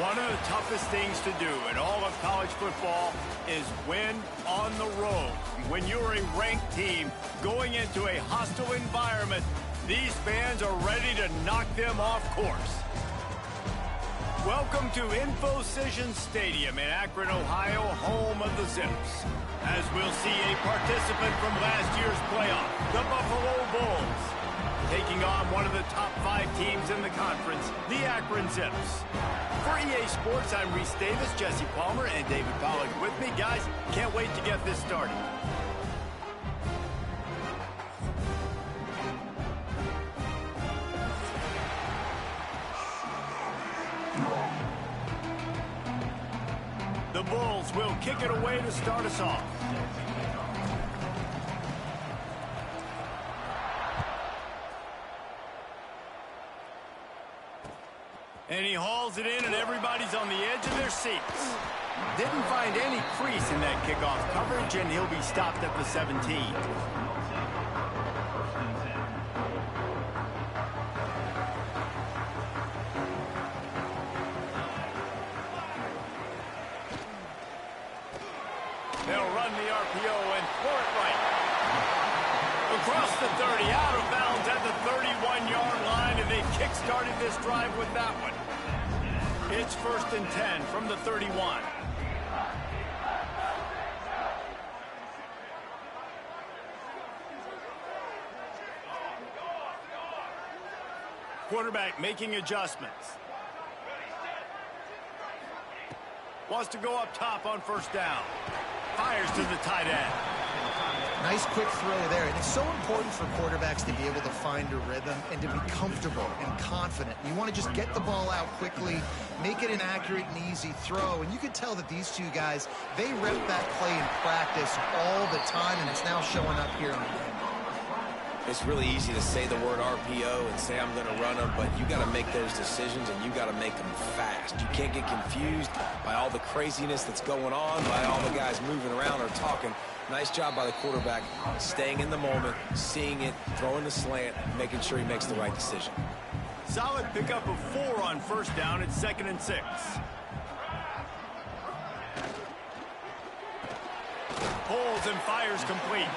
One of the toughest things to do in all of college football is win on the road. When you're a ranked team going into a hostile environment, these fans are ready to knock them off course. Welcome to InfoCision Stadium in Akron, Ohio, home of the Zips. As we'll see a participant from last year's playoff, the Buffalo Bulls, taking on one of the top 5 teams in the conference, the Akron Zips. For EA Sports, I'm Reese Davis, Jesse Palmer, and David Pollack with me. Guys, can't wait to get this started. The Bulls will kick it away to start us off. And he hauls it in, and everybody's on the edge of their seats. Didn't find any crease in that kickoff coverage, and he'll be stopped at the 17. They'll run the RPO and throw it right. Across the 30, out of bounds at the 31-yard line, and they kick-started this drive with that one. It's 1st and 10 from the 31. Quarterback making adjustments. Wants to go up top on 1st down. Fires to the tight end. Nice quick throw there, and it's so important for quarterbacks to be able to find a rhythm and to be comfortable and confident. You want to just get the ball out quickly, make it an accurate and easy throw, and you can tell that these two guys, they rep that play in practice all the time, and it's now showing up here in the game. It's really easy to say the word RPO and say I'm going to run them, but you got to make those decisions, and you got to make them fast. You can't get confused by all the craziness that's going on, by all the guys moving around or talking. Nice job by the quarterback, staying in the moment, seeing it, throwing the slant, making sure he makes the right decision. Solid pickup of 4 on 1st down. It's 2nd and 6. Pulls and fires complete.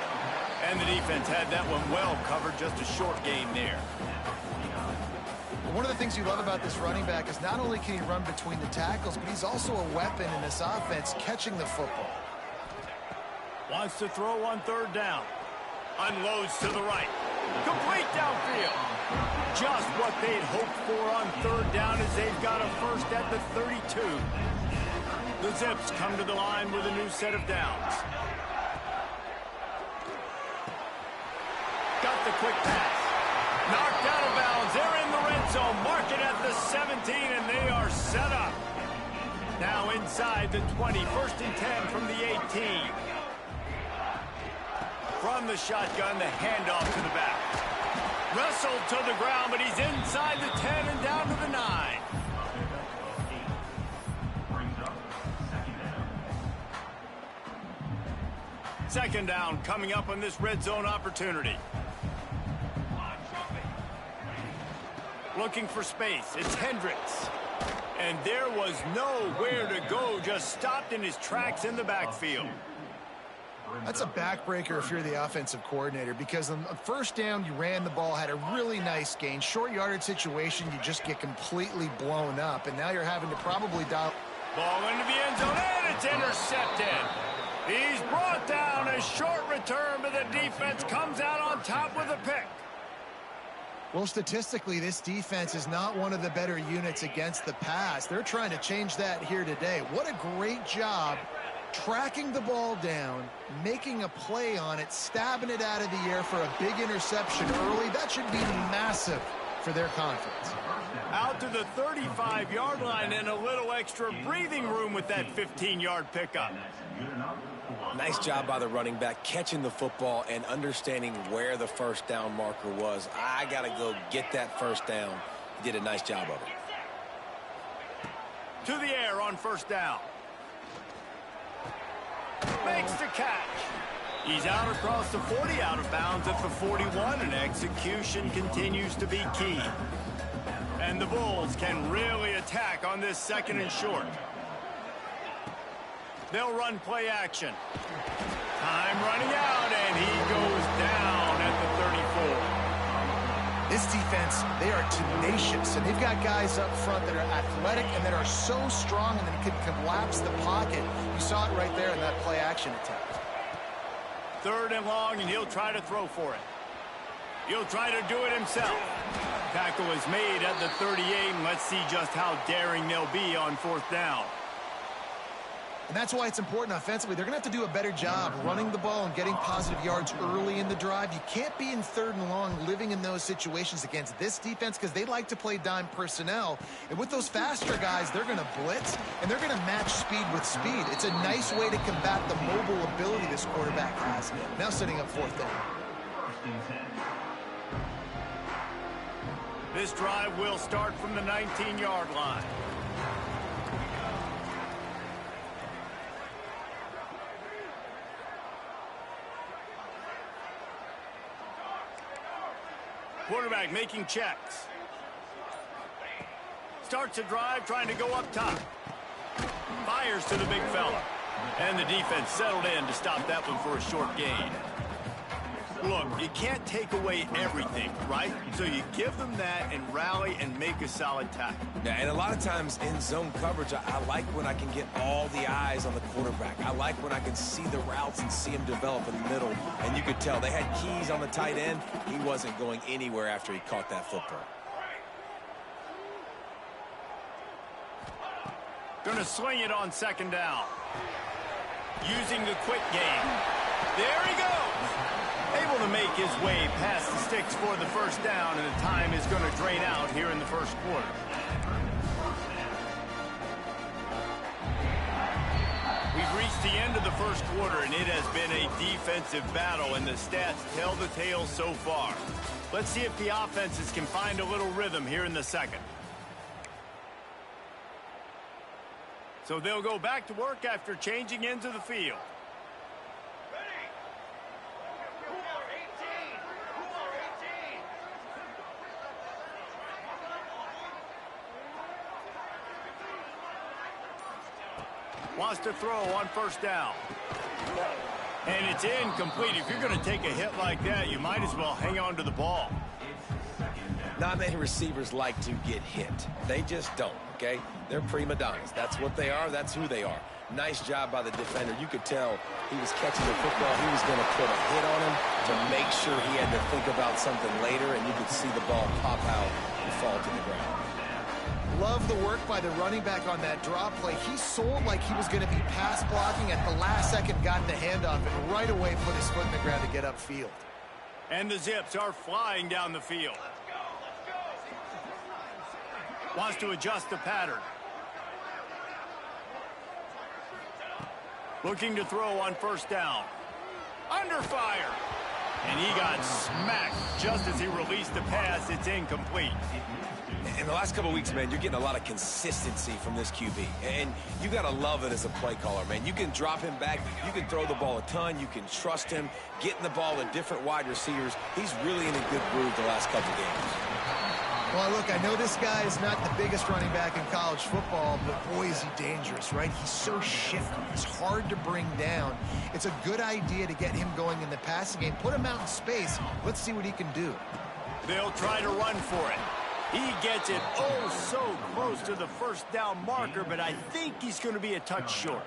And the defense had that one well covered, just a short gain there. One of the things you love about this running back is not only can he run between the tackles, but he's also a weapon in this offense, catching the football. Wants to throw on 3rd down. Unloads to the right. Complete downfield. Just what they'd hoped for on 3rd down as they've got a 1st at the 32. The Zips come to the line with a new set of downs. Got the quick pass. Knocked out of bounds. They're in the red zone. Mark it at the 17, and they are set up. Now inside the 20. 1st and 10 from the 18. From the shotgun, the handoff to the back. Wrestled to the ground, but he's inside the 10 and down to the 9. Second down coming up on this red zone opportunity. Looking for space. It's Hendricks. And there was nowhere to go, just stopped in his tracks in the backfield. That's a backbreaker if you're the offensive coordinator, because on 1st down, you ran the ball, had a really nice gain. Short yardage situation, you just get completely blown up, and now you're having to probably dial. Ball into the end zone, and it's intercepted. He's brought down. A short return, but the defense comes out on top with a pick. Well, statistically, this defense is not one of the better units against the pass. They're trying to change that here today. What a great job tracking the ball down, making a play on it, stabbing it out of the air for a big interception early. That should be massive for their confidence. Out to the 35-yard line and a little extra breathing room with that 15-yard pickup. Nice job by the running back, catching the football and understanding where the 1st down marker was. I got to go get that 1st down. He did a nice job of it. To the air on 1st down. Makes the catch. He's out across the 40, out of bounds at the 41, and execution continues to be key. And the Bulls can really attack on this 2nd and short. They'll run play action. Time running out, and he goes down at the 34. This defense, they are tenacious, and they've got guys up front that are athletic and that are so strong and that can collapse the pocket. You saw it right there in that play action attempt. 3rd and long, and he'll try to throw for it. He'll try to do it himself. Tackle is made at the 38, and let's see just how daring they'll be on 4th down. And that's why it's important offensively. They're going to have to do a better job running the ball and getting positive yards early in the drive. You can't be in 3rd and long living in those situations against this defense because they like to play dime personnel. And with those faster guys, they're going to blitz, and they're going to match speed with speed. It's a nice way to combat the mobile ability this quarterback has. Now setting up 4th down. This drive will start from the 19-yard line. Quarterback making checks. Starts a drive trying to go up top. Fires to the big fella. And the defense settled in to stop that one for a short gain. Look, you can't take away everything, right? So you give them that and rally and make a solid tackle. Yeah, and a lot of times in zone coverage, I like when I can get all the eyes on the quarterback. I like when I can see the routes and see him develop in the middle. And you could tell they had keys on the tight end. He wasn't going anywhere after he caught that football. Gonna sling it on 2nd down. Using the quick game. There he goes. Able to make his way past the sticks for the 1st down, and the time is going to drain out here in the 1st quarter. We've reached the end of the 1st quarter, and it has been a defensive battle, and the stats tell the tale so far. Let's see if the offenses can find a little rhythm here in the 2nd. So they'll go back to work after changing into the field. Wants to throw on 1st down. And it's incomplete. If you're going to take a hit like that, you might as well hang on to the ball. Not many receivers like to get hit. They just don't, okay? They're prima donnas. That's what they are. That's who they are. Nice job by the defender. You could tell he was catching the football. He was going to put a hit on him to make sure he had to think about something later, and you could see the ball pop out and fall to the ground. Love the work by the running back on that drop play. He sold like he was going to be pass blocking. At the last second, got the handoff, and right away put his foot in the ground to get upfield. And the Zips are flying down the field. Wants to adjust the pattern. Looking to throw on 1st down. Under fire. And he got smacked just as he released the pass. It's incomplete. In the last couple of weeks, man, you're getting a lot of consistency from this QB. And you got to love it as a play caller, man. You can drop him back. You can throw the ball a ton. You can trust him. Getting the ball to different wide receivers. He's really in a good groove the last couple of games. Well, look, I know this guy is not the biggest running back in college football, but boy, is he dangerous, right? He's so shifty. He's hard to bring down. It's a good idea to get him going in the passing game. Put him out in space. Let's see what he can do. They'll try to run for it. He gets it oh so close to the 1st down marker, but I think he's going to be a touch short.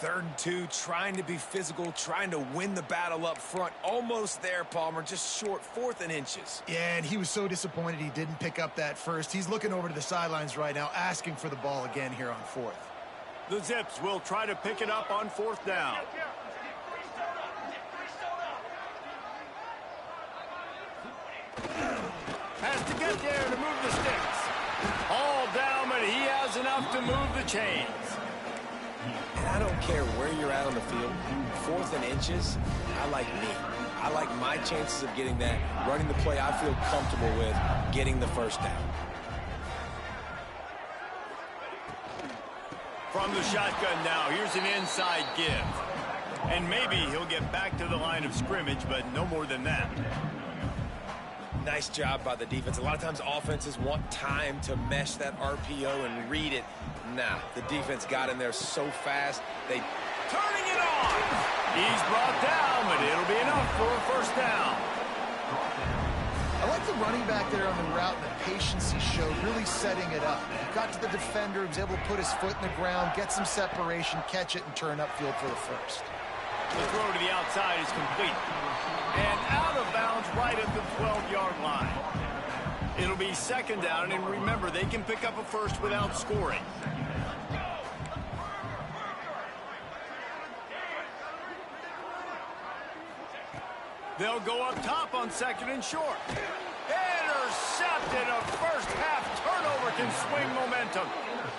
3rd and 2, trying to be physical, trying to win the battle up front. Almost there, Palmer, just short, 4th and inches. Yeah, and he was so disappointed he didn't pick up that first. He's looking over to the sidelines right now, asking for the ball again here on 4th. The Zips will try to pick it up on 4th down. Has to get there to move the sticks. All down, but he has enough to move the chains. And I don't care where you're at on the field, 4th and inches, I like me. I like my chances of getting that, running the play I feel comfortable with, getting the 1st down. From the shotgun now, here's an inside give. And maybe he'll get back to the line of scrimmage, but no more than that. Nice job by the defense. A lot of times offenses want time to mesh that RPO and read it. Nah, the defense got in there so fast. They turning it on. He's brought down, but it'll be enough for a first down. I like the running back there on the route and the patience he showed, really setting it up. He got to the defender, was able to put his foot in the ground, get some separation, catch it, and turn upfield for the first. The throw to the outside is complete. And out of bounds right at the 12-yard line. It'll be second down, and remember, they can pick up a first without scoring. They'll go up top on second and short. Intercepted. A first-half turnover can swing momentum.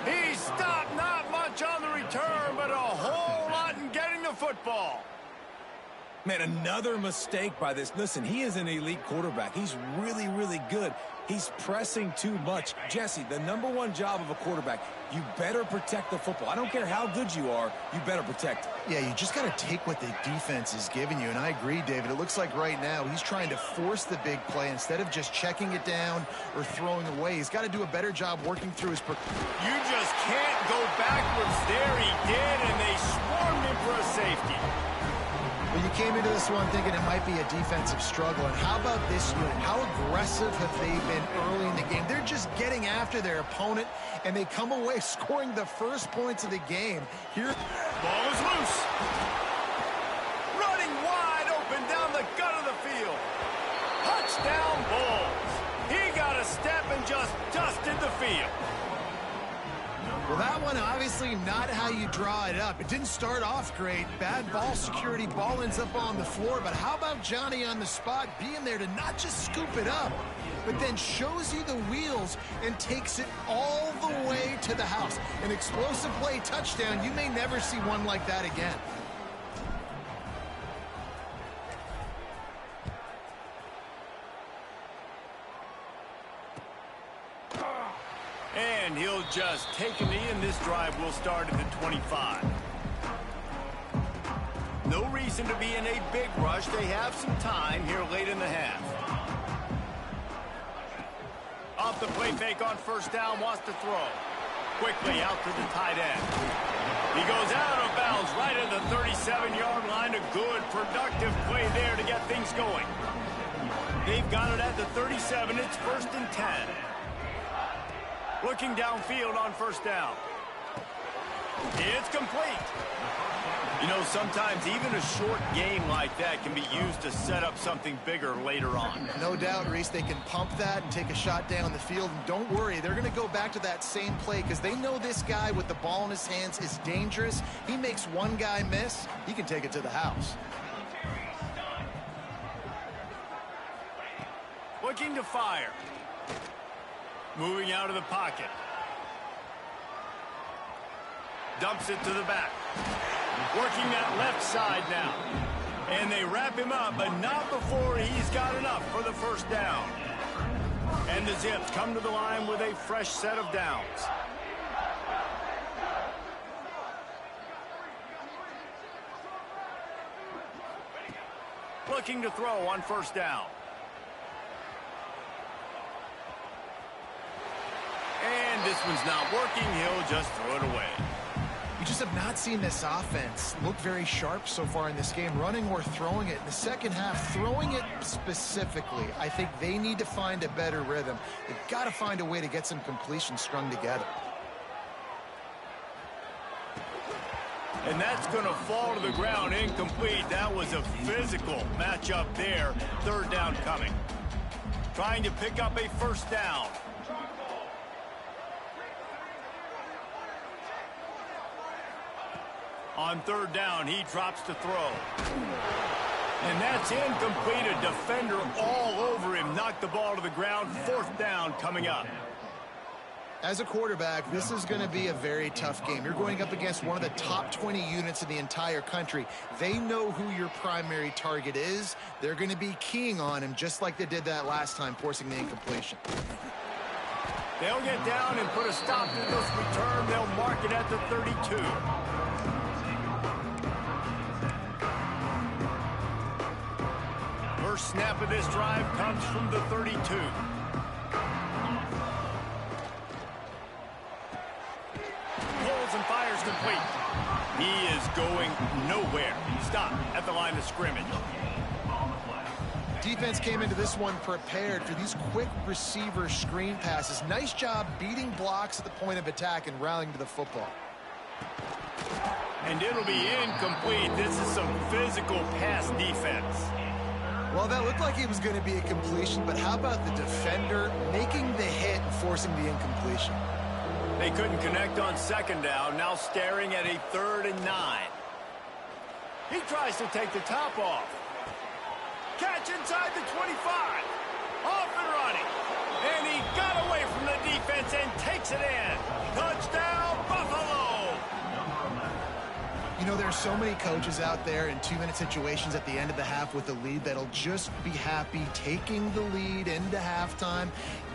He stopped, not much on the return, but a whole lot in getting the football. Man, another mistake by this. Listen, he is an elite quarterback. He's really, really good. He's pressing too much. Jesse, the #1 job of a quarterback, you better protect the football. I don't care how good you are, you better protect it. Yeah, you just got to take what the defense is giving you, and I agree, David. It looks like right now he's trying to force the big play instead of just checking it down or throwing away. He's got to do a better job working through his... You just can't go backwards there. He did, and they swarmed him for a safety. Well, you came into this one thinking it might be a defensive struggle, and how about this unit? How aggressive have they been early in the game? They're just getting after their opponent, and they come away scoring the first points of the game. Here, ball is loose. Running wide open down the gut of the field. Touchdown Bulls. He got a step and just dusted the field. Well, that one obviously not how you draw it up. It didn't start off great. Bad ball security. Ball ends up on the floor. But how about Johnny on the spot being there to not just scoop it up, but then shows you the wheels and takes it all the way to the house. An explosive play touchdown. You may never see one like that again. And he'll just take a knee, and this drive will start at the 25. No reason to be in a big rush. They have some time here late in the half. Off the play fake on first down, wants to throw. Quickly out to the tight end. He goes out of bounds right at the 37-yard line. A good, productive play there to get things going. They've got it at the 37. It's 1st and 10. Looking downfield on first down. It's complete. You know, sometimes even a short game like that can be used to set up something bigger later on. No doubt, Reese, they can pump that and take a shot down the field. And don't worry, they're going to go back to that same play because they know this guy with the ball in his hands is dangerous. He makes one guy miss, he can take it to the house. Looking to fire. Moving out of the pocket. Dumps it to the back. Working that left side now. And they wrap him up, but not before he's got enough for the first down. And the Zips come to the line with a fresh set of downs. Looking to throw on first down. And this one's not working. He'll just throw it away. You just have not seen this offense look very sharp so far in this game, running or throwing it. In the second half, throwing it specifically, I think they need to find a better rhythm. They've got to find a way to get some completions strung together. And that's going to fall to the ground incomplete. That was a physical matchup there. Third down coming. Trying to pick up a first down. On third down, he drops to throw. And that's incomplete. A defender all over him. Knocked the ball to the ground. Fourth down coming up. As a quarterback, this is going to be a very tough game. You're going up against one of the top 20 units in the entire country. They know who your primary target is. They're going to be keying on him just like they did that last time, forcing the incompletion. They'll get down and put a stop to this return. They'll mark it at the 32. First snap of this drive comes from the 32. Pulls and fires complete. He is going nowhere. Stop at the line of scrimmage. Defense came into this one prepared for these quick receiver screen passes. Nice job beating blocks at the point of attack and rallying to the football. And it'll be incomplete. This is some physical pass defense. Well, that looked like it was going to be a completion, but how about the defender making the hit and forcing the incompletion? They couldn't connect on second down, now staring at a 3rd and 9. He tries to take the top off. Catch inside the 25. Off and running. And he got away from the defense and takes it in. Touchdown, Buffalo! You know, there's so many coaches out there in 2-minute situations at the end of the half with the lead that'll just be happy taking the lead into halftime.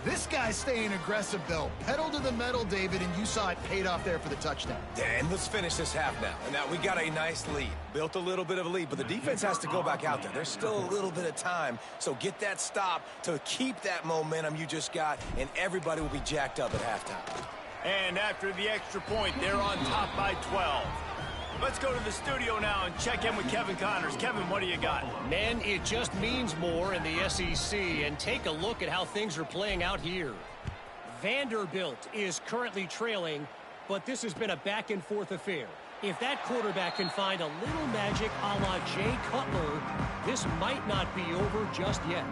This guy's staying aggressive, though. Pedal to the metal, David, and you saw it paid off there for the touchdown. And let's finish this half now. And now we got a nice lead. Built a little bit of a lead, but the defense has to go back out there. There's still a little bit of time. So get that stop to keep that momentum you just got, and everybody will be jacked up at halftime. And after the extra point, they're on top by 12. Let's go to the studio now and check in with Kevin Connors. Kevin, what do you got? Man, it just means more in the SEC, and take a look at how things are playing out here. Vanderbilt is currently trailing, but this has been a back-and-forth affair. If that quarterback can find a little magic a la Jay Cutler, this might not be over just yet.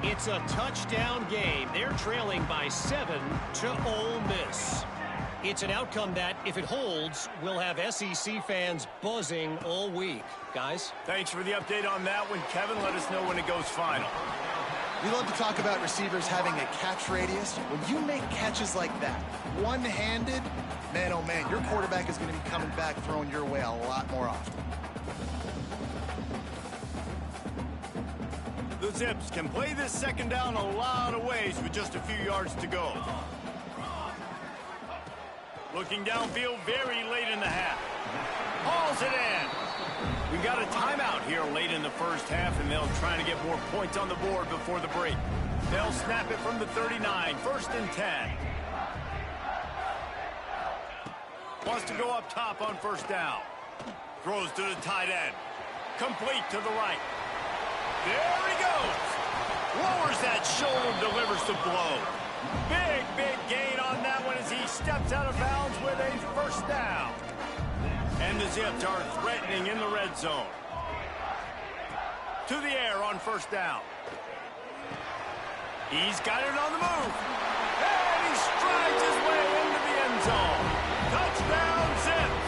It's a touchdown game. They're trailing by 7 to Ole Miss. It's an outcome that, if it holds, will have SEC fans buzzing all week. Guys? Thanks for the update on that one, Kevin. Let us know when it goes final. We love to talk about receivers having a catch radius. When you make catches like that, one-handed, man, oh man, your quarterback is going to be coming back throwing your way a lot more often. The Zips can play this second down a lot of ways with just a few yards to go. Looking downfield very late in the half. Hauls it in. We got a timeout here late in the first half, and they'll try to get more points on the board before the break. They'll snap it from the 39, 1st and 10. Wants to go up top on 1st down. Throws to the tight end. Complete to the right. There he goes. Lowers that shoulder, delivers the blow. Big gain on that one as he steps out of bounds with a 1st down. And the Zips are threatening in the red zone. To the air on 1st down. He's got it on the move. And he strides his way into the end zone. Touchdown, Zips.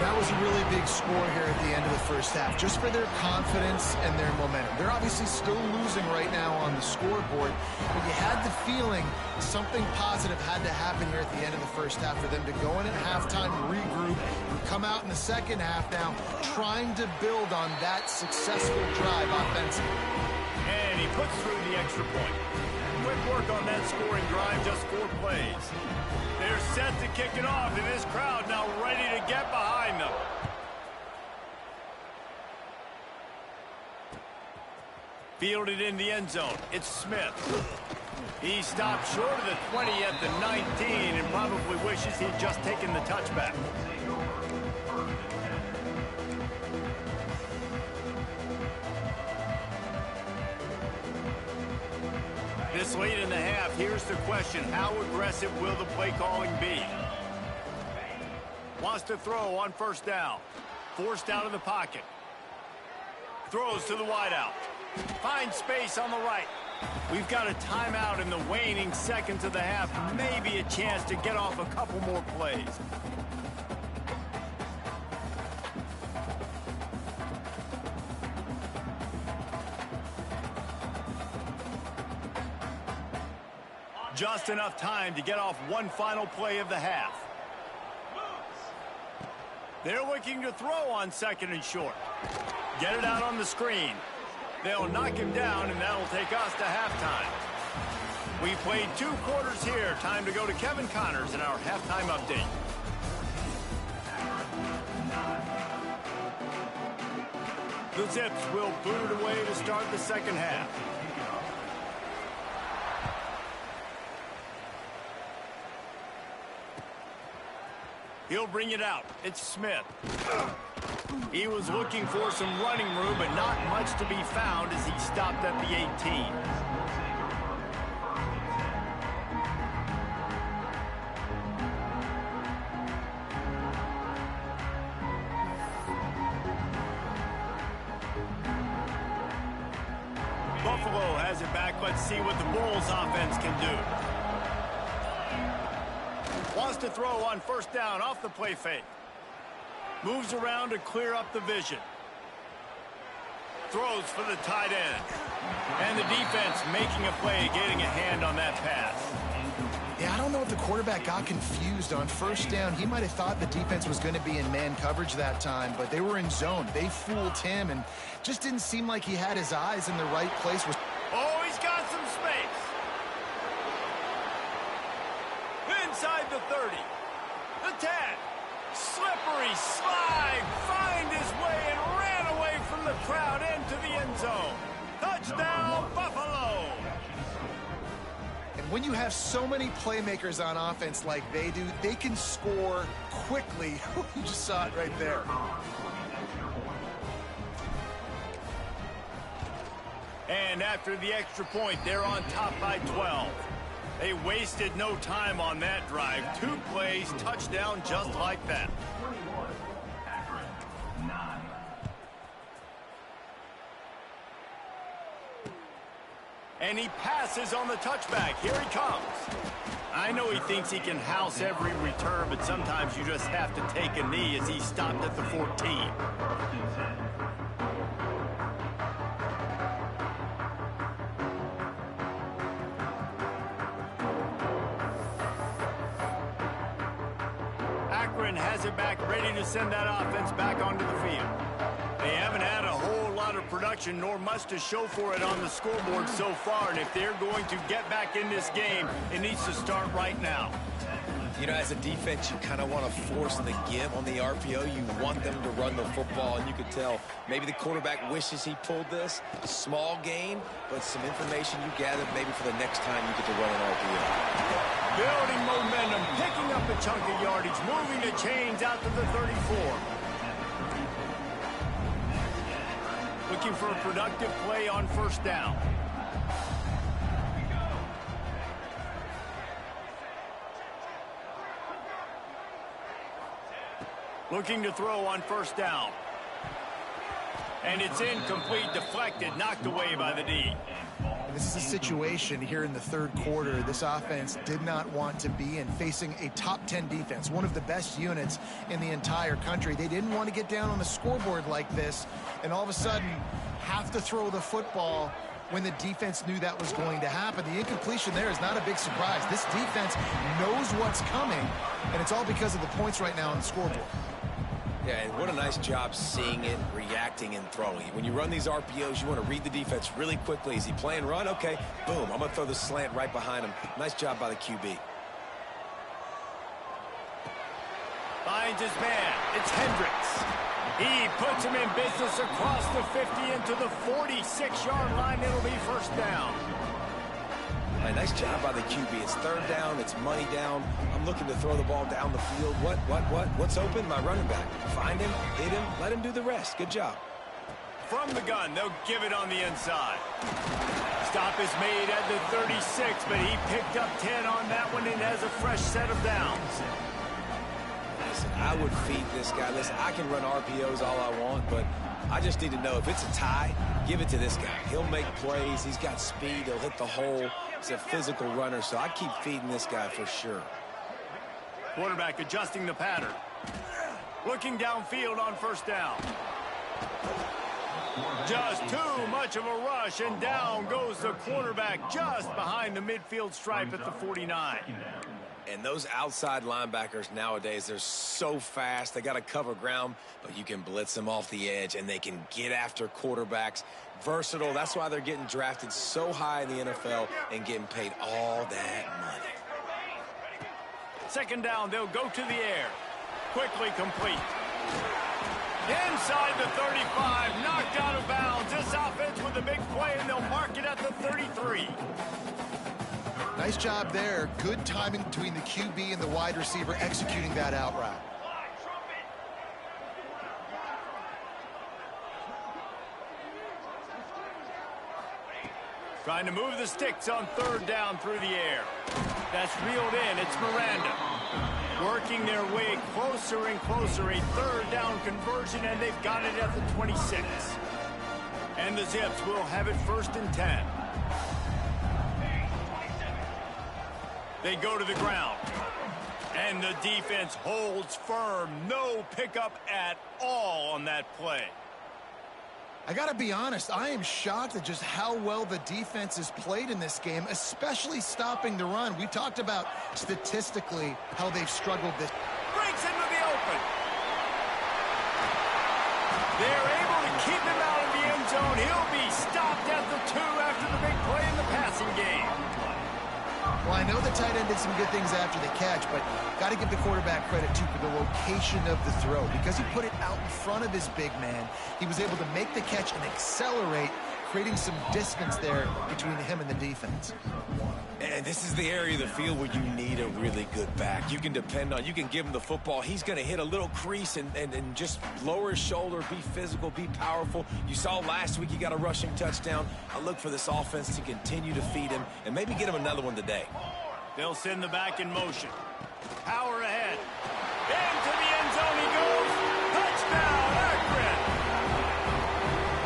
That was a really big score here at the end of the first half, just for their confidence and their momentum. They're obviously still losing right now on the scoreboard, but you had the feeling something positive had to happen here at the end of the first half for them to go in at halftime, regroup, and come out in the second half now trying to build on that successful drive offensively. And he puts through the extra point. Quick work on that scoring drive, just 4 plays. They're set to kick it off, and this crowd now ready to get behind them. Fielded in the end zone. It's Smith. He stopped short of the 20 at the 19 and probably wishes he'd just taken the touchback. This late in the half, here's the question. How aggressive will the play calling be? Wants to throw on 1st down. Forced out of the pocket. Throws to the wideout. Finds space on the right. We've got a timeout in the waning seconds of the half. Maybe a chance to get off a couple more plays. Just enough time to get off one final play of the half. They're looking to throw on 2nd and short. Get it out on the screen. They'll knock him down, and that'll take us to halftime. We played 2 quarters here. Time to go to Kevin Connors in our halftime update. The The Zips will boot it away to start the second half. He'll bring it out. It's Smith. He was looking for some running room, but not much to be found as he stopped at the 18. Buffalo has it back. Let's see what the Bulls offense can do. Wants to throw on first down off the play fake. Moves around to clear up the vision. Throws for the tight end. And the defense making a play, getting a hand on that pass. Yeah, I don't know if the quarterback got confused on first down. He might have thought the defense was going to be in man coverage that time, but they were in zone. They fooled him and just didn't seem like he had his eyes in the right place. Oh, he's got some space. Inside the 30. The 10. Slippery slide. Find his way and ran away from the crowd into the end zone. Touchdown, Buffalo. And when you have so many playmakers on offense like they do, they can score quickly. You just saw it right there. And after the extra point, they're on top by 12. They wasted no time on that drive. 2 plays, touchdown just like that. And he passes on the touchback. Here he comes. I know he thinks he can house every return, but sometimes you just have to take a knee as he stopped at the 14. Has it back, ready to send that offense back onto the field. They haven't had a whole lot of production, nor much to show for it on the scoreboard so far, and if they're going to get back in this game, it needs to start right now. You know, as a defense, you kind of want to force the give on the RPO. You want them to run the football, and you could tell maybe the quarterback wishes he pulled this. Small gain, but some information you gathered maybe for the next time you get to run an RPO. Building momentum, picking up a chunk of yardage, moving the chains out to the 34. Looking for a productive play on first down. Looking to throw on first down. And it's incomplete, deflected, knocked away by the D. This is a situation here in the third quarter this offense did not want to be in, facing a top 10 defense, one of the best units in the entire country. They didn't want to get down on the scoreboard like this and all of a sudden have to throw the football when the defense knew that was going to happen. The incompletion there is not a big surprise. This defense knows what's coming, and it's all because of the points right now on the scoreboard. Yeah, and what a nice job seeing it, reacting, and throwing. When you run these RPOs, you want to read the defense really quickly. Is he playing run? Okay, boom. I'm going to throw the slant right behind him. Nice job by the QB. Finds his man. It's Hendricks. He puts him in business across the 50 into the 46-yard line. It'll be first down. Nice job by the QB. It's third down. It's money down. I'm looking to throw the ball down the field. What's open? My running back. Find him, hit him, let him do the rest. Good job. From the gun, they'll give it on the inside. Stop is made at the 36, but he picked up 10 on that one and has a fresh set of downs. Listen, I would feed this guy. Listen, I can run RPOs all I want, but I just need to know if it's a tie, give it to this guy. He'll make plays. He's got speed. He'll hit the hole. He's a physical runner, so I keep feeding this guy for sure. Quarterback adjusting the pattern. Looking downfield on first down. Just too much of a rush, and down goes the quarterback just behind the midfield stripe at the 49. And those outside linebackers nowadays, they're so fast. They got to cover ground, but you can blitz them off the edge, and they can get after quarterbacks. Versatile. That's why they're getting drafted so high in the NFL and getting paid all that money. Second down, they'll go to the air. Quickly complete. Inside the 35, knocked out of bounds. This offense with a big play, and they'll mark it at the 33. Nice job there. Good timing between the QB and the wide receiver executing that out route. Trying to move the sticks on third down through the air. That's reeled in. It's Miranda. Working their way closer and closer. A third down conversion, and they've got it at the 26. And the Zips will have it 1st and 10. They go to the ground. And the defense holds firm. No pickup at all on that play. I got to be honest, I am shocked at just how well the defense has played in this game, especially stopping the run. We talked about statistically how they've struggled this. Breaks into the open. They're able to keep him out of the end zone. He'll be stopped at the 2 after the big play in the passing game. Well, I know the tight end did some good things after the catch, but got to give the quarterback credit, too, for the location of the throw. Because he put it out in front of his big man, he was able to make the catch and accelerate, creating some distance there between him and the defense. And this is the area of the field where you need a really good back. You can depend on, you can give him the football. He's going to hit a little crease and just lower his shoulder, be physical, be powerful. You saw last week he got a rushing touchdown. I look for this offense to continue to feed him and maybe get him another one today. They'll send the back in motion. Power ahead. Into the end zone he goes. Touchdown, Akron.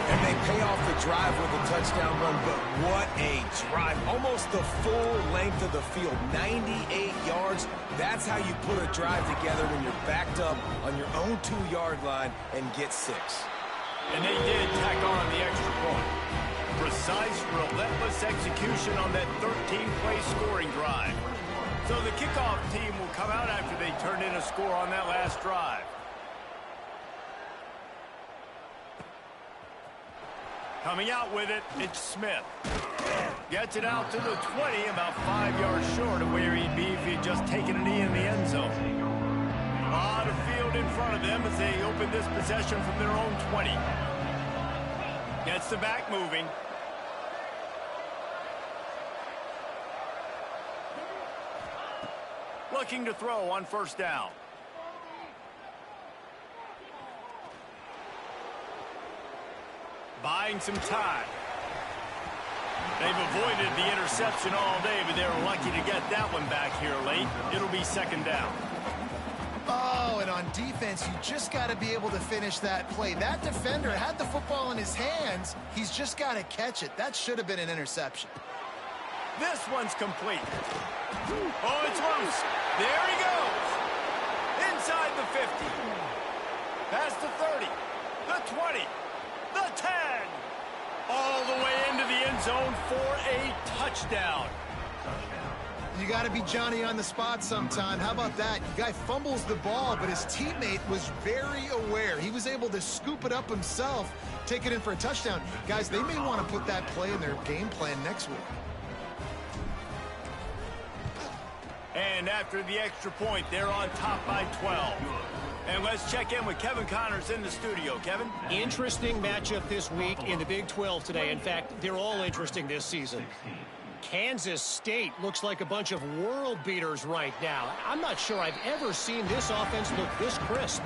And they pay off the drive with a touchdown run, but what a drive. Almost the full length of the field, 98 yards. That's how you put a drive together when you're backed up on your own 2-yard line and get 6. And they did tack on the extra point. Precise, relentless execution on that 13-play scoring drive. So the kickoff team will come out after they turn in a score on that last drive. Coming out with it, it's Smith. Gets it out to the 20, about 5 yards short of where he'd be if he'd just taken a knee in the end zone. A lot of field in front of them as they open this possession from their own 20. Gets the back moving. Looking to throw on 1st down. Buying some time. They've avoided the interception all day, but they were lucky to get that one back here late. It'll be 2nd down. Oh, and on defense, you just got to be able to finish that play. That defender had the football in his hands. He's just got to catch it. That should have been an interception. This one's complete. Oh, it's loose. There he goes. Inside the 50. Past the 30. The 20. The 10. All the way into the end zone for a touchdown. You got to be Johnny on the spot sometime. How about that? The guy fumbles the ball, but his teammate was very aware. He was able to scoop it up himself, take it in for a touchdown. Guys, they may want to put that play in their game plan next week. And after the extra point, they're on top by 12. And let's check in with Kevin Connors in the studio. Kevin? Interesting matchup this week in the Big 12 today. In fact, they're all interesting this season. Kansas State looks like a bunch of world beaters right now. I'm not sure I've ever seen this offense look this crisp.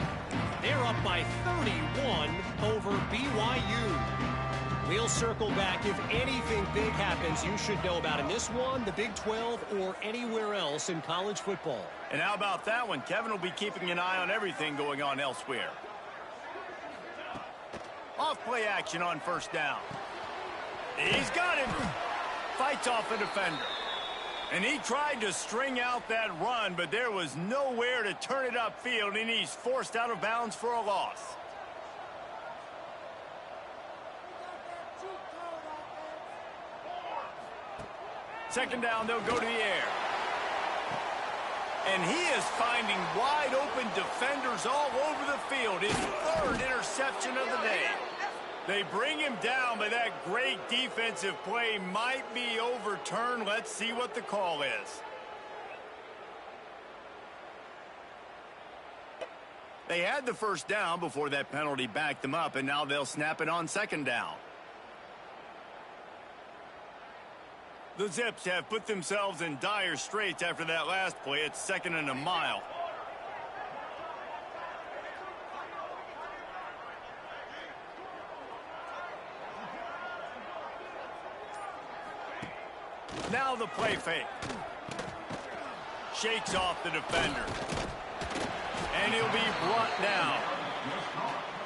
They're up by 31 over BYU. We'll circle back. If anything big happens, you should know about in this one, the Big 12, or anywhere else in college football. And how about that one? Kevin will be keeping an eye on everything going on elsewhere. Off-play action on 1st down. He's got him. Fights off the defender. And he tried to string out that run, but there was nowhere to turn it upfield, and he's forced out of bounds for a loss. Second down, they'll go to the air. And he is finding wide open defenders all over the field. His 3rd interception of the day. They bring him down, but that great defensive play might be overturned. Let's see what the call is. They had the first down before that penalty backed them up, and now they'll snap it on second down. The Zips have put themselves in dire straits after that last play. It's 2nd and a mile. Now the play fake. Shakes off the defender. And he'll be brought down.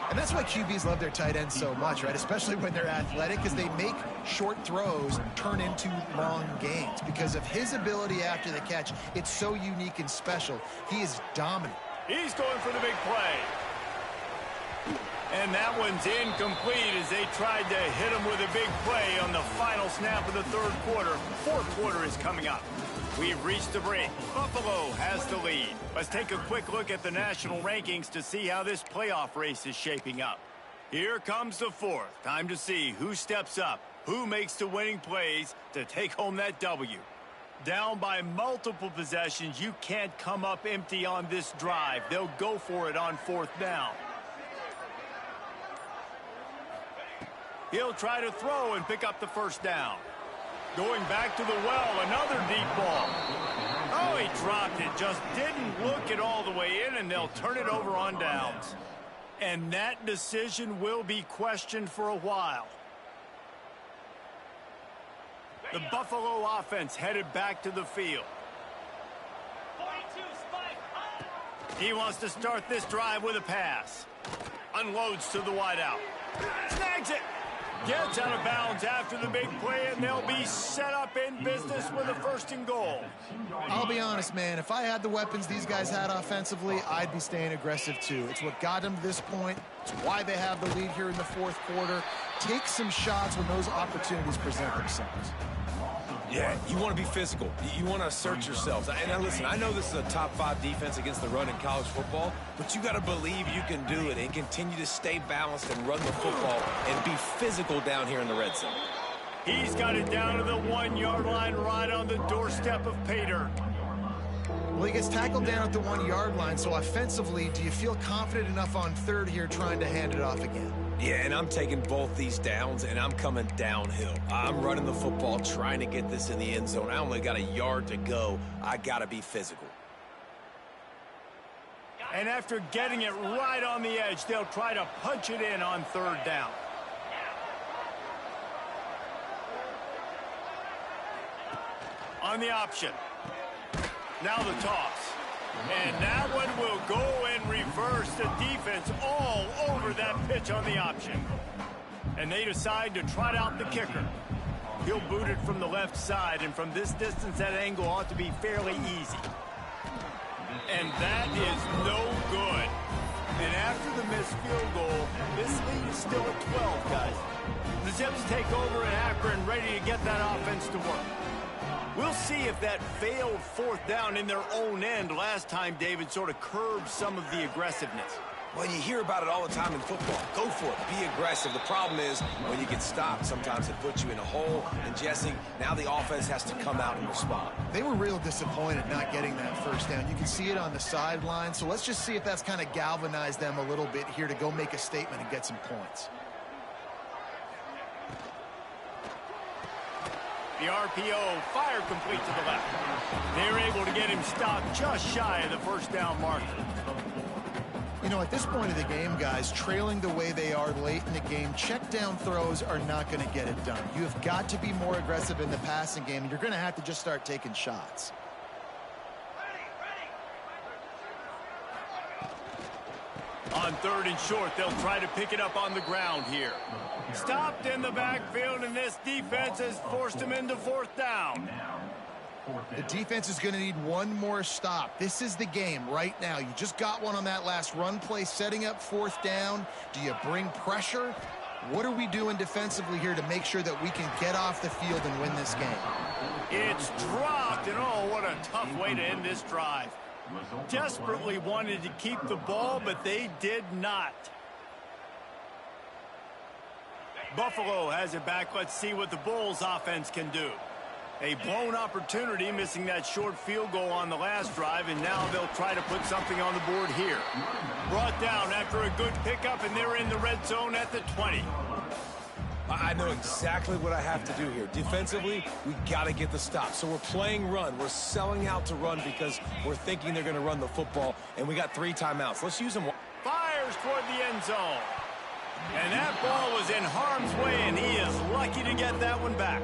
And that's why QBs love their tight ends so much, right? Especially when they're athletic, because they make short throws turn into long gains. Because of his ability after the catch, it's so unique and special. He is dominant. He's going for the big play. And that one's incomplete as they tried to hit him with a big play on the final snap of the third quarter. Fourth quarter is coming up. We've reached the break. Buffalo has the lead. Let's take a quick look at the national rankings to see how this playoff race is shaping up. Here comes the fourth. Time to see who steps up, who makes the winning plays to take home that W. Down by multiple possessions, you can't come up empty on this drive. They'll go for it on fourth down. He'll try to throw and pick up the first down. Going back to the well, another deep ball. Oh, he dropped it. Just didn't look it all the way in, and they'll turn it over on downs. And that decision will be questioned for a while. The Buffalo offense headed back to the field. He wants to start this drive with a pass. Unloads to the wideout. Snags it. Gets out of bounds after the big play, and they'll be set up in business with a 1st and goal. I'll be honest, man. If I had the weapons these guys had offensively, I'd be staying aggressive too. It's what got them to this point. It's why they have the lead here in the fourth quarter. Take some shots when those opportunities present themselves. Yeah, you want to be physical. You want to assert yourselves. And now listen, I know this is a top 5 defense against the run in college football, but you got to believe you can do it and continue to stay balanced and run the football and be physical down here in the red zone. He's got it down to the 1-yard line right on the doorstep of pay dirt. Well, he gets tackled down at the 1-yard line, so offensively, do you feel confident enough on third here trying to hand it off again? Yeah, and I'm taking both these downs, and I'm coming downhill. I'm running the football, trying to get this in the end zone. I only got a yard to go. I got to be physical. And after getting it right on the edge, they'll try to punch it in on third down. On the option. Now the toss. And that one will go in reverse. The defense all over that pitch on the option. And they decide to trot out the kicker. He'll boot it from the left side, and from this distance, that angle ought to be fairly easy. And that is no good. And after the missed field goal, this lead is still at 12, guys. The Zips take over in Akron, ready to get that offense to work. We'll see if that failed fourth down in their own end last time, David, sort of curbed some of the aggressiveness. Well, you hear about it all the time in football. Go for it. Be aggressive. The problem is when you get stopped, sometimes it puts you in a hole. And, Jesse, now the offense has to come out and respond. They were real disappointed not getting that first down. You can see it on the sideline. So let's just see if that's kind of galvanized them a little bit here to go make a statement and get some points. The RPO fire complete to the left. They're able to get him stopped just shy of the first down marker. You know, at this point of the game, guys, trailing the way they are late in the game, check down throws are not going to get it done. You have got to be more aggressive in the passing game, and you're going to have to just start taking shots. On third and short, they'll try to pick it up on the ground here. Stopped in the backfield, and this defense has forced him into fourth down. The defense is going to need one more stop. This is the game right now. You just got one on that last run play, setting up fourth down. Do you bring pressure? What are we doing defensively here to make sure that we can get off the field and win this game? It's dropped, and oh, what a tough way to end this drive. Desperately wanted to keep the ball, but they did not. Buffalo has it back. Let's see what the Bulls offense can do. A blown opportunity, missing that short field goal on the last drive, and now they'll try to put something on the board here. Brought down after a good pickup, and they're in the red zone at the 20. I know exactly what I have to do here. Defensively, we got to get the stop. So we're playing run. We're selling out to run because we're thinking they're going to run the football, and we got 3 timeouts. Let's use them. Fires toward the end zone. And that ball was in harm's way, and he is lucky to get that one back.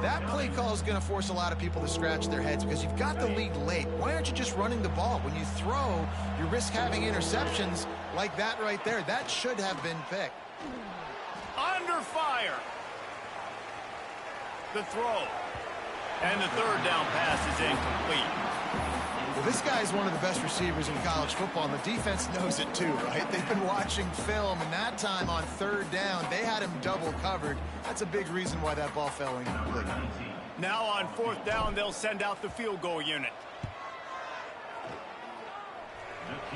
That play call is going to force a lot of people to scratch their heads because you've got the lead late. Why aren't you just running the ball? When you throw, you risk having interceptions like that right there. That should have been picked. Under fire. The throw. And the third down pass is incomplete. Well, this guy's one of the best receivers in college football, and the defense knows it too, right? They've been watching film, and that time on third down, they had him double covered. That's a big reason why that ball fell incomplete. Now on fourth down, they'll send out the field goal unit.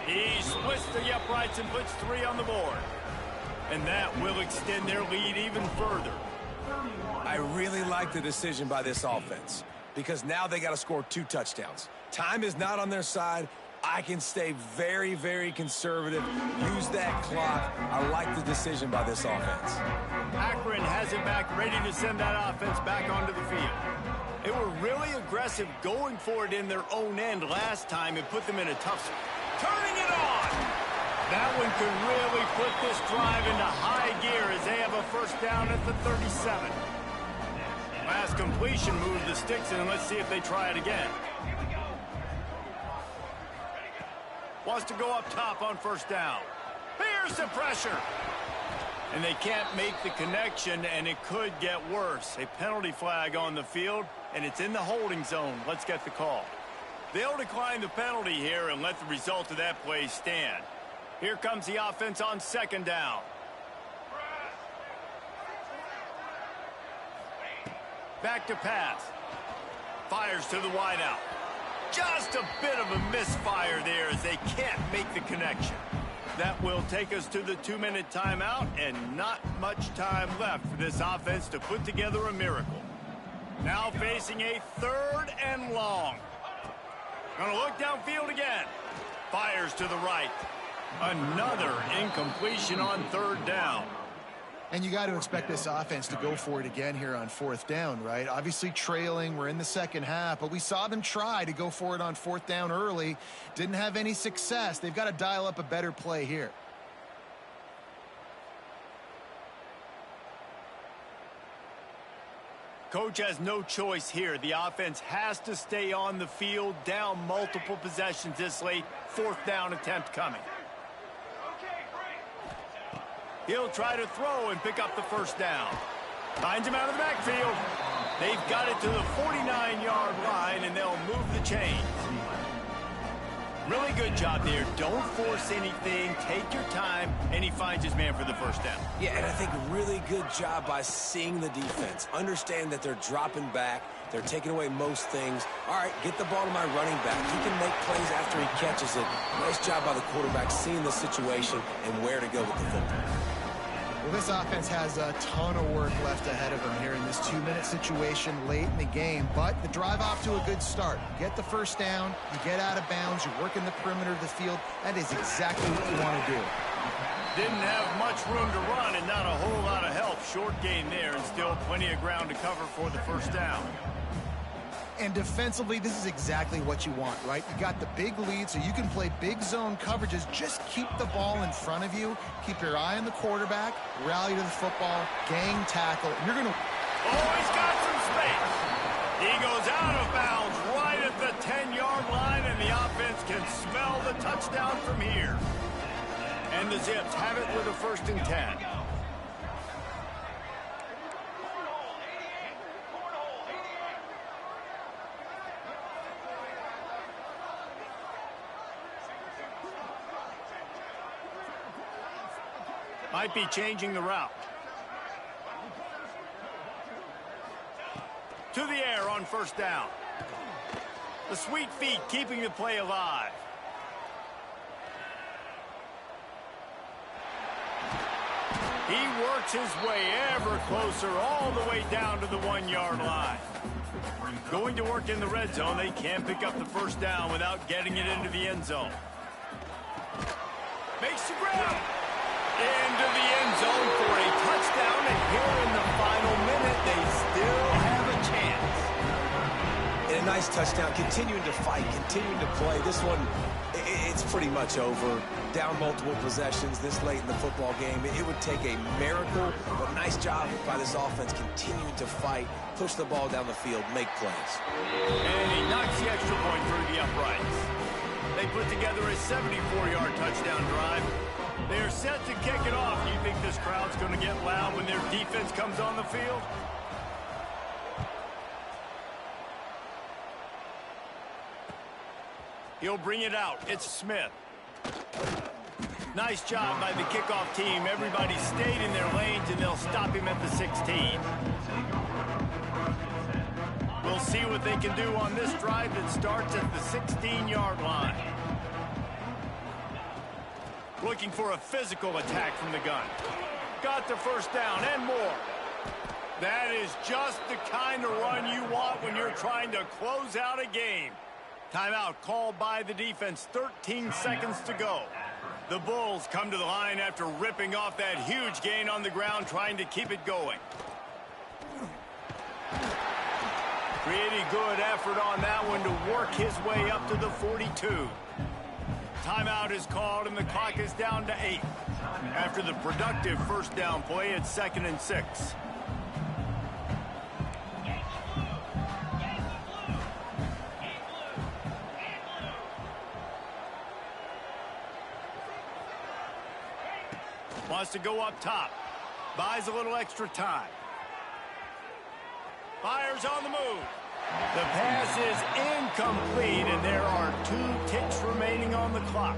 He splits the uprights and puts 3 on the board. And that will extend their lead even further. I really like the decision by this offense because now they got to score 2 touchdowns. Time is not on their side. I can stay very, very conservative. Use that clock. I like the decision by this offense. Akron has it back, ready to send that offense back onto the field. They were really aggressive going for it in their own end last time and put them in a tough spot. Turning it on! That one could really put this drive into high gear as they have a first down at the 37. Last completion moved the sticks, and let's see if they try it again. Wants to go up top on first down. Here's the pressure. And they can't make the connection, and it could get worse. A penalty flag on the field, and it's in the holding zone. Let's get the call. They'll decline the penalty here and let the result of that play stand. Here comes the offense on second down. Back to pass. Fires to the wideout. Just a bit of a misfire there as they can't make the connection. That will take us to the 2-minute timeout, and not much time left for this offense to put together a miracle. Now facing a 3rd and long. Gonna look downfield again. Fires to the right. Another incompletion on 3rd down. And you got to expect this offense to go for it again here on 4th down, right? Obviously trailing, we're in the second half, but we saw them try to go for it on 4th down early. Didn't have any success. They've got to dial up a better play here. Coach has no choice here. The offense has to stay on the field, down multiple possessions this late. 4th down attempt coming. He'll try to throw and pick up the first down. Finds him out of the backfield. They've got it to the 49-yard line, and they'll move the chains. Really good job there. Don't force anything. Take your time, and he finds his man for the first down. Yeah, and I think really good job by seeing the defense. Understand that they're dropping back. They're taking away most things. All right, get the ball to my running back. He can make plays after he catches it. Nice job by the quarterback seeing the situation and where to go with the football. Well, this offense has a ton of work left ahead of them here in this 2-minute situation late in the game, but the drive off to a good start. You get the first down, you get out of bounds, you work in the perimeter of the field. That is exactly what you want to do. Didn't have much room to run and not a whole lot of help. Short gain there and still plenty of ground to cover for the first down. And defensively, this is exactly what you want, right? You got the big lead, so you can play big zone coverages. Just keep the ball in front of you. Keep your eye on the quarterback. Rally to the football. Gang tackle. You're going to... Oh, he's got some space. He goes out of bounds right at the 10-yard line, and the offense can smell the touchdown from here. And the Zips have it with a 1st and 10. Might be changing the route. To the air on first down. The sweet feet keeping the play alive. He works his way ever closer all the way down to the 1-yard line. Going to work in the red zone, they can't pick up the first down without getting it into the end zone. Makes the grab. Into the end zone for a touchdown, and here in the final minute, they still have a chance. And a nice touchdown, continuing to fight, continuing to play. This one, it's pretty much over. Down multiple possessions this late in the football game. It would take a miracle, but nice job by this offense continuing to fight, push the ball down the field, make plays. And he knocks the extra point through the uprights. They put together a 74-yard touchdown drive. They're set to kick it off. You think this crowd's going to get loud when their defense comes on the field? He'll bring it out. It's Smith. Nice job by the kickoff team. Everybody stayed in their lanes, and they'll stop him at the 16. We'll see what they can do on this drive that starts at the 16-yard line. Looking for a physical attack from the gun. Got the first down and more. That is just the kind of run you want when you're trying to close out a game. Timeout called by the defense. 13 seconds to go. The Bulls come to the line after ripping off that huge gain on the ground, trying to keep it going. Pretty good effort on that one to work his way up to the 42. Timeout is called, and the clock is down to 8. After the productive first down play, it's 2nd and 6. Wants to go up top. Buys a little extra time. Fires on the move. The pass is incomplete, and there are 2 ticks remaining on the clock.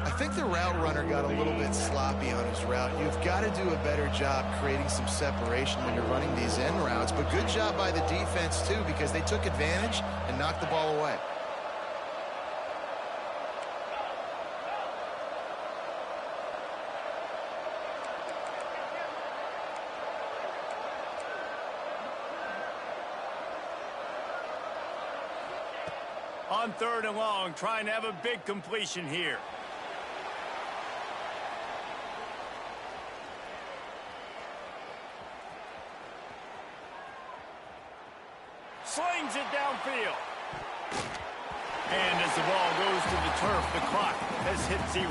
I think the route runner got a little bit sloppy on his route. You've got to do a better job creating some separation when you're running these end routes. But good job by the defense, too, because they took advantage and knocked the ball away. On 3rd and long, trying to have a big completion here. Slings it downfield. And as the ball goes to the turf, the clock has hit 0.